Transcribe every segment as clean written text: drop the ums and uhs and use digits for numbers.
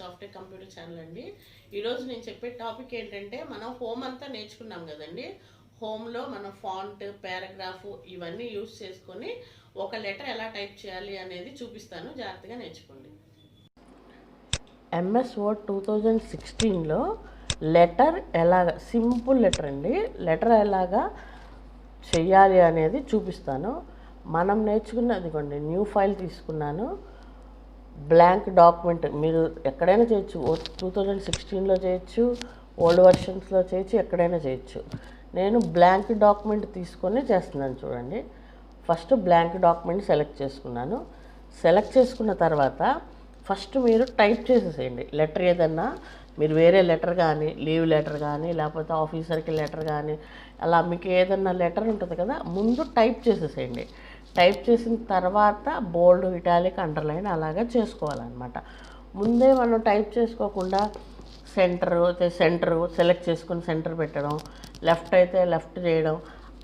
Software computer channel అండి. ఈరోజు నేను చెప్పే టాపిక్ ఏంటంటే, మనం హోమ్ అంతా నేర్చుకున్నాం కదండి. హోమ్లో మనం ఫాంట్, పారాగ్రాఫ్ ఇవన్నీ యూజ్ చేసుకొని ఒక లెటర్ ఎలా టైప్ చేయాలి అనేది చూపిస్తాను. జాగ్రత్తగా నేర్చుకోండి. MSword 2016లో లెటర్ ఎలాగ, సింపుల్ లెటర్ అండి, లెటర్ ఎలాగా చెయ్యాలి అనేది చూపిస్తాను. మనం నేర్చుకున్నది కొండి న్యూ ఫైల్ తీసుకున్నాను. బ్లాంక్ డాక్యుమెంట్ మీరు ఎక్కడైనా చేయొచ్చు. 2016లో చేయొచ్చు, ఓల్డ్ వర్షన్స్లో చేయొచ్చు, ఎక్కడైనా చేయొచ్చు. నేను బ్లాంక్ డాక్యుమెంట్ తీసుకొని చేస్తున్నాను. చూడండి, ఫస్ట్ బ్లాంక్ డాక్యుమెంట్ సెలెక్ట్ చేసుకున్నాను. సెలెక్ట్ చేసుకున్న తర్వాత ఫస్ట్ మీరు టైప్ చేసేసేయండి. లెటర్ ఏదన్నా మీరు వేరే లెటర్ కానీ, లీవ్ లెటర్ కానీ, లేకపోతే ఆఫీసర్కి లెటర్ కానీ, అలా మీకు ఏదన్నా లెటర్ ఉంటుంది కదా, ముందు టైప్ చేసేసేయండి. టైప్ చేసిన తర్వాత బోల్డ్, ఇటాలిక్, అండర్లైన్ అలాగా చేసుకోవాలన్నమాట. ముందే మనం టైప్ చేసుకోకుండా సెంటరు సెలెక్ట్ చేసుకుని సెంటర్ పెట్టడం, లెఫ్ట్ అయితే లెఫ్ట్ చేయడం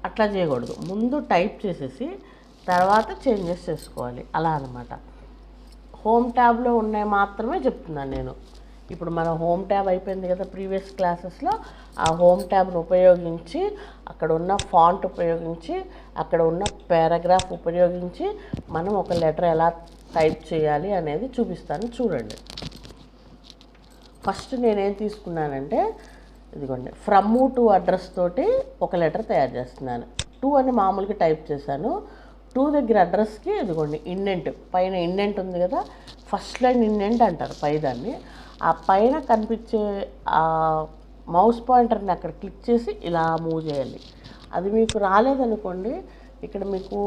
అట్లా చేయకూడదు. ముందు టైప్ చేసేసి తర్వాత చేంజెస్ చేసుకోవాలి. అలా అన్నమాట. హోమ్ ట్యాబ్లో ఉన్నాయి మాత్రమే చెప్తున్నాను నేను. ఇప్పుడు మన హోమ్ ట్యాబ్ అయిపోయింది కదా ప్రీవియస్ క్లాసెస్లో. ఆ హోమ్ ట్యాబ్ను ఉపయోగించి, అక్కడ ఉన్న ఫాంట్ ఉపయోగించి, అక్కడ ఉన్న పారాగ్రాఫ్ ఉపయోగించి మనం ఒక లెటర్ ఎలా టైప్ చేయాలి అనేది చూపిస్తాను. చూడండి, ఫస్ట్ నేనేం తీసుకున్నానంటే, ఇదిగోండి, ఫ్రమ్ టు అడ్రస్ తోటి ఒక లెటర్ తయారు చేస్తున్నాను. 2 అని మామూలుగా టైప్ చేశాను. 2 దగ్గర అడ్రస్కి ఇదిగోండి ఇండెంట్, పైన ఇండెంట్ ఉంది కదా, ఫస్ట్ లైన్ ఇండెంట్ అంటారు పైదాన్ని. ఆ పైన కనిపించే ఆ మౌస్ పాయింటర్ని అక్కడ క్లిక్ చేసి ఇలా మూవ్ చేయాలి. అది మీకు రాలేదనుకోండి, ఇక్కడ మీకు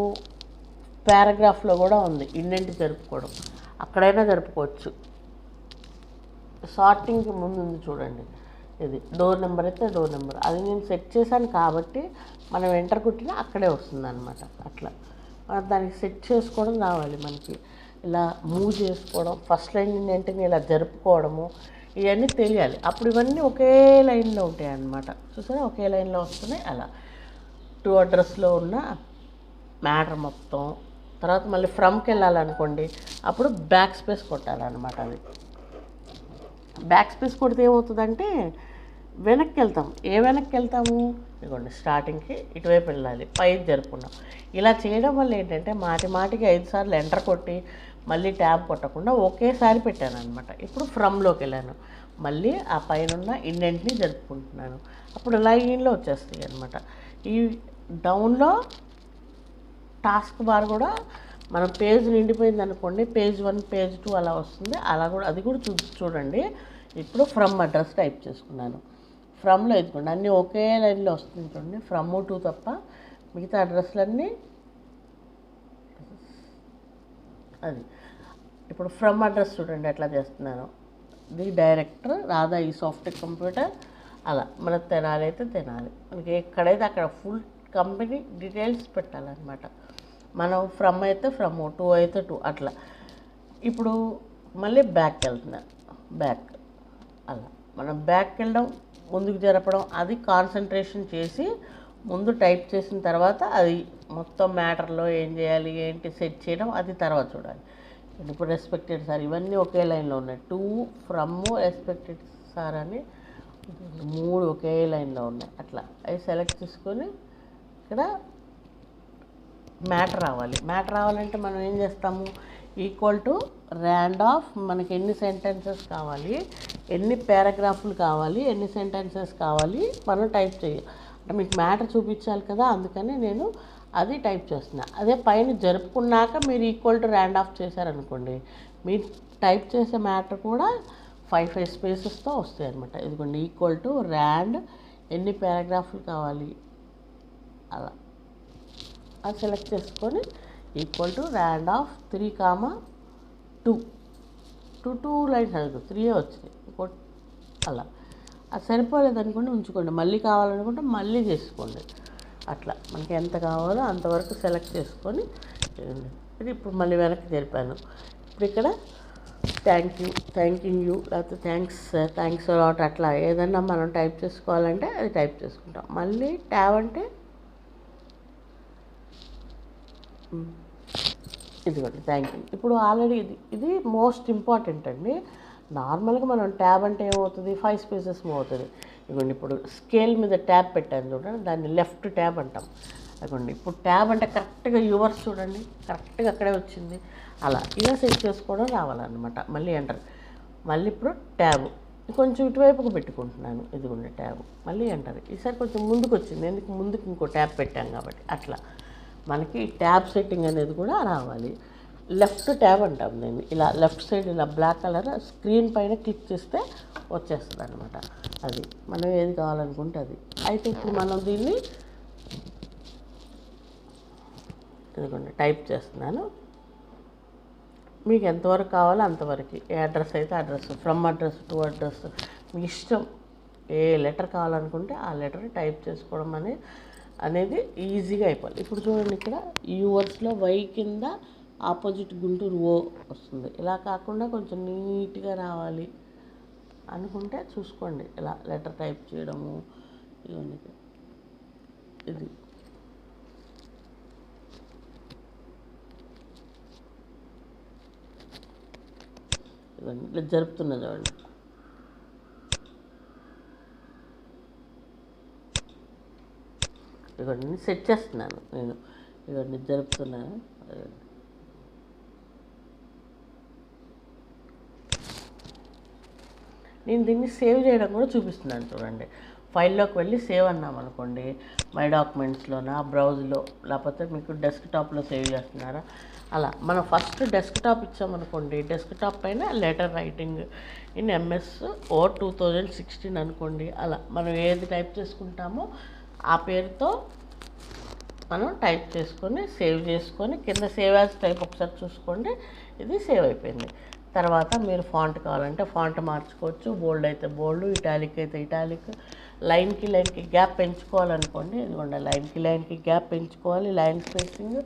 పారాగ్రాఫ్లో కూడా ఉంది ఇండెంట్ జరుపుకోవడం, అక్కడైనా జరుపుకోవచ్చు. సార్టింగ్కి ముందు ఉంది చూడండి, ఇది డోర్ నెంబర్ అయితే డోర్ నెంబర్, అది నేను సెట్ చేశాను కాబట్టి మనం ఎంటర్ కొట్టినా అక్కడే వస్తుంది అనమాట. అట్లా దానికి సెట్ చేసుకోవడం రావాలి మనకి. ఇలా మూవ్ చేసుకోవడం, ఫస్ట్ లైన్ ఏంటంటే ఇలా జరుపుకోవడము, ఇవన్నీ తెలియాలి. అప్పుడు ఇవన్నీ ఒకే లైన్లో ఉంటాయి అన్నమాట. చూసారా, ఒకే లైన్లో వస్తున్నాయి. అలా 2 అడ్రస్లో ఉన్న మ్యాటర్ మొత్తం. తర్వాత మళ్ళీ ఫ్రమ్కి వెళ్ళాలనుకోండి, అప్పుడు బ్యాక్ స్పేస్ కొట్టాలన్నమాట. అది బ్యాక్ స్పేస్ కొడితే ఏమవుతుందంటే వెనక్కి వెళ్తాం. వెనక్కి వెళ్తాము, ఇదిగోండి స్టార్టింగ్కి ఇటువైపు వెళ్ళాలి, పైకి జరుపుకున్నాం. ఇలా చేయడం వల్ల ఏంటంటే మాటికి 5 సార్లు ఎంటర్ కొట్టి మళ్ళీ ట్యాబ్ కొట్టకుండా ఒకేసారి పెట్టాను అనమాట. ఇప్పుడు ఫ్రమ్లోకి వెళ్ళాను, మళ్ళీ ఆ పైన ఇండెంట్ని జరుపుకుంటున్నాను. అప్పుడు లైన్లో వచ్చేస్తాయి అనమాట. ఈ డౌన్లో టాస్క్ బార్ కూడా మనం పేజ్ నిండిపోయింది అనుకోండి, పేజ్ 1, పేజ్ 2 అలా వస్తుంది. అలా కూడా అది కూడా చూడండి. ఇప్పుడు ఫ్రమ్ అడ్రస్ టైప్ చేసుకున్నాను. ఫ్రమ్లో ఎదుకోండి అన్నీ ఒకే లైన్లో వస్తుంది చూడండి, ఫ్రమ్ 2 తప్ప మిగతా అడ్రస్లన్నీ అది. ఇప్పుడు ఫ్రమ్ అడ్రస్ చూడండి ఎట్లా చేస్తున్నాను. ది డైరెక్టర్ రాధా ఈ సాఫ్ట్వేర్ కంప్యూటర్, అలా మనకు తినాలి అయితే తినాలి, మనకి ఎక్కడైతే అక్కడ ఫుల్ కంపెనీ డీటెయిల్స్ పెట్టాలన్నమాట. మనం ఫ్రమ్ అయితే ఫ్రమ్, 2 అయితే 2 అట్లా. ఇప్పుడు మళ్ళీ బ్యాక్ వెళ్తున్నాను, బ్యాక్. అలా మనం బ్యాక్కి వెళ్ళడం, ముందుకు జరపడం, అది కాన్సన్ట్రేషన్ చేసి ముందు టైప్ చేసిన తర్వాత అది మొత్తం మ్యాటర్లో ఏం చేయాలి ఏంటి సెట్ చేయడం అది తర్వాత చూడాలి. ఇప్పుడు రెస్పెక్టెడ్ సార్ ఇవన్నీ ఒకే లైన్లో ఉన్నాయి. 2 ఫ్రమ్, రెస్పెక్టెడ్ సార్ అని 3 ఒకే లైన్లో ఉన్నాయి. అట్లా అవి సెలెక్ట్ చేసుకొని ఇక్కడ మ్యాటర్ రావాలి. మ్యాటర్ రావాలంటే మనం ఏం చేస్తాము, ఈక్వల్ టు ర్యాండ్ ఆఫ్, మనకి ఎన్ని సెంటెన్సెస్ కావాలి, ఎన్ని పారాగ్రాఫ్లు కావాలి, ఎన్ని సెంటెన్సెస్ కావాలి మనం టైప్ చేయాలి. అంటే మీకు మ్యాటర్ చూపించాలి కదా, అందుకని నేను అది టైప్ చేస్తున్నా. అదే పైన జరుపుకున్నాక మీరు ఈక్వల్ టు ర్యాండ్ ఆఫ్ చేశారనుకోండి, మీరు టైప్ చేసే మ్యాటర్ కూడా 5 స్పేసెస్తో వస్తాయి అనమాట. ఇదిగోండి ఈక్వల్ టు ర్యాండ్, ఎన్ని పారాగ్రాఫ్లు కావాలి అలా అది సెలెక్ట్ చేసుకొని equal to rand of 3, 2 lines అడుగు 3 వచ్చినాయి అలా. అది సరిపోలేదు అనుకోండి ఉంచుకోండి, మళ్ళీ కావాలనుకుంటే మళ్ళీ చేసుకోండి. అట్లా మనకి ఎంత కావాలో అంతవరకు సెలెక్ట్ చేసుకొని చేయండి. ఇది ఇప్పుడు మళ్ళీ వెనక్కి జరిపాను. ఇప్పుడు ఇక్కడ థ్యాంకింగ్ యూ లేకపోతే థ్యాంక్స్ అలాట్ అట్లా ఏదన్నా మనం టైప్ చేసుకోవాలంటే అది టైప్ చేసుకుంటాం. మళ్ళీ ట్యాబ్ అంటే ఇదిగోండి థ్యాంక్ యూ. ఇప్పుడు ఆల్రెడీ ఇది మోస్ట్ ఇంపార్టెంట్ అండి. నార్మల్గా మనం ట్యాబ్ అంటే ఏమవుతుంది, 5 స్పేసెస్ మూవ్ అవుతుంది. ఇదిగోండి ఇప్పుడు స్కేల్ మీద ట్యాబ్ పెట్టాను చూడండి, దాన్ని లెఫ్ట్ ట్యాబ్ అంటాం. అదిగోండి ఇప్పుడు ట్యాబ్ అంటే కరెక్ట్గా యువర్స్ చూడండి, కరెక్ట్గా అక్కడే వచ్చింది. అలా ఇలా సెట్ చేసుకోవడం రావాలన్నమాట. మళ్ళీ ఎంటర్, మళ్ళీ ఇప్పుడు ట్యాబ్ కొంచెం ఇటువైపుకు పెట్టుకుంటున్నాను. ఇదిగోండి ట్యాబ్, మళ్ళీ ఎంటర్. ఈసారి కొంచెం ముందుకు వచ్చింది, ఎందుకు ముందుకు ఇంకో ట్యాబ్ పెట్టాం కాబట్టి. అట్లా మనకి ట్యాబ్ సెట్టింగ్ అనేది కూడా రావాలి. లెఫ్ట్ ట్యాబ్ అంటాం దీన్ని. ఇలా లెఫ్ట్ సైడ్ ఇలా బ్లాక్ కలర్ స్క్రీన్ పైన క్లిక్ చేస్తే వచ్చేస్తుంది అనమాట. అది మనం ఏది కావాలనుకుంటే అది. అయితే ఇప్పుడు మనం దీన్ని ఇదిగోండి టైప్ చేస్తున్నాను. మీకు ఎంతవరకు కావాలో అంతవరకు, ఏ అడ్రస్ అయితే address, from address to address, మీ ఇష్టం. ఏ లెటర్ కావాలనుకుంటే ఆ లెటర్ టైప్ చేసుకోవడం అనేది ఈజీగా అయిపోవాలి. ఇప్పుడు చూడండి ఇక్కడ యూవర్స్లో వై కింద ఆపోజిట్ గుంటూరు ఓ వస్తుంది. ఇలా కాకుండా కొంచెం నీట్గా రావాలి అనుకుంటే చూసుకోండి, ఇలా లెటర్ టైప్ చేయడము. ఇవన్నీ ఇది ఇవన్నీ ఇట్లా జరుపుతున్నా చూడండి. ఇవన్నీ సెట్ చేస్తున్నాను నేను, ఇవన్నీ జరుపుతున్నాను. నేను దీన్ని సేవ్ చేయడం కూడా చూపిస్తున్నాను చూడండి. ఫైల్లోకి వెళ్ళి సేవ్ అన్నాం అనుకోండి, మై డాక్యుమెంట్స్లోనా, బ్రౌజ్లో, లేకపోతే మీకు డెస్క్టాప్లో సేవ్ చేస్తున్నారా, అలా మనం ఫస్ట్ డెస్క్టాప్ ఇచ్చామనుకోండి, డెస్క్టాప్ పైన లెటర్ రైటింగ్ ఇన్ MSword 2016 అనుకోండి. అలా మనం ఏది టైప్ చేసుకుంటామో ఆ పేరుతో మనం టైప్ చేసుకొని సేవ్ చేసుకొని కింద సేవ్ యాజ్ టైప్ ఒకసారి చూసుకోండి, ఇది సేవ్ అయిపోయింది. తర్వాత మీరు ఫాంట్ కావాలంటే ఫాంట్ మార్చుకోవచ్చు, బోల్డ్ అయితే బోల్డ్, ఇటాలిక్ అయితే ఇటాలిక్, లైన్కి గ్యాప్ పెంచుకోవాలనుకోండి. ఇదిగోండి లైన్కి గ్యాప్ పెంచుకోవాలి, లైన్ స్పేసింగ్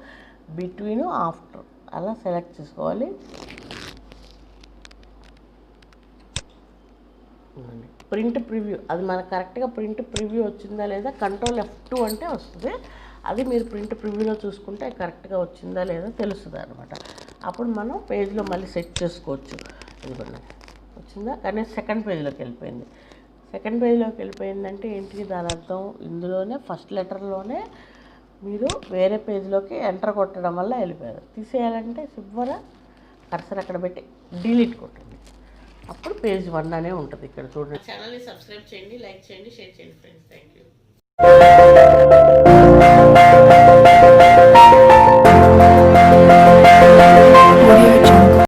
బిట్వీన్ ఆఫ్టర్ అలా సెలెక్ట్ చేసుకోవాలి. ప్రింట్ ప్రివ్యూ, అది మనకు కరెక్ట్గా ప్రింట్ ప్రివ్యూ వచ్చిందా లేదా, కంట్రోల్ F2 అంటే వస్తుంది. అది మీరు ప్రింట్ ప్రివ్యూలో చూసుకుంటే కరెక్ట్గా వచ్చిందా లేదా తెలుస్తుంది అనమాట. అప్పుడు మనం పేజ్లో మళ్ళీ సెట్ చేసుకోవచ్చు. ఇదిగోండి వచ్చిందా, కానీ సెకండ్ పేజ్లోకి వెళ్ళిపోయింది. సెకండ్ పేజ్లోకి వెళ్ళిపోయిందంటే ఏంటిది, దాని అర్థం ఇందులోనే ఫస్ట్ లెటర్లోనే మీరు వేరే పేజ్లోకి ఎంటర్ కొట్టడం వల్ల వెళ్ళిపోయారు. తీసేయాలంటే సింపుల్గా కర్సర్ అక్కడ పెట్టి డిలీట్ కొట్టండి, అప్పుడు పేజ్ 1 అనే ఉంటుంది. ఇక్కడ చూడండి. ఛానల్ని సబ్స్క్రైబ్ చేయండి, లైక్ చేయండి, షేర్ చేయండి ఫ్రెండ్స్. Thank you.